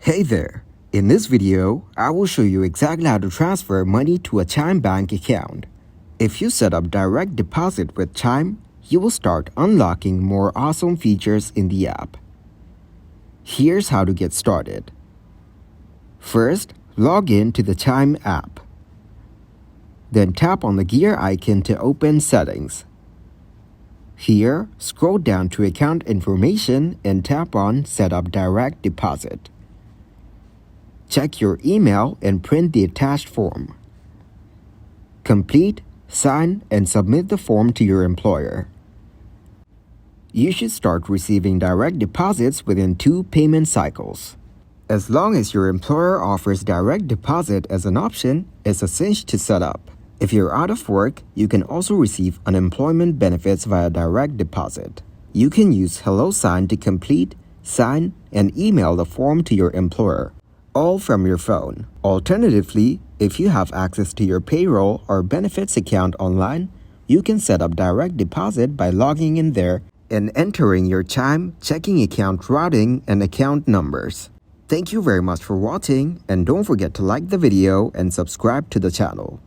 Hey there! In this video, I will show you exactly how to transfer money to a Chime bank account. If you set up direct deposit with Chime, you will start unlocking more awesome features in the app. Here's how to get started. First, log in to the Chime app. Then tap on the gear icon to open Settings. Here, scroll down to Account Information and tap on Set up Direct Deposit. Check your email and print the attached form. Complete, sign, and submit the form to your employer. You should start receiving direct deposits within 2 payment cycles. As long as your employer offers direct deposit as an option, it's a cinch to set up. If you're out of work, you can also receive unemployment benefits via direct deposit. You can use HelloSign to complete, sign, and email the form to your employer, all from your phone. Alternatively, if you have access to your payroll or benefits account online, you can set up direct deposit by logging in there and entering your Chime checking account routing and account numbers. Thank you very much for watching, and don't forget to like the video and subscribe to the channel.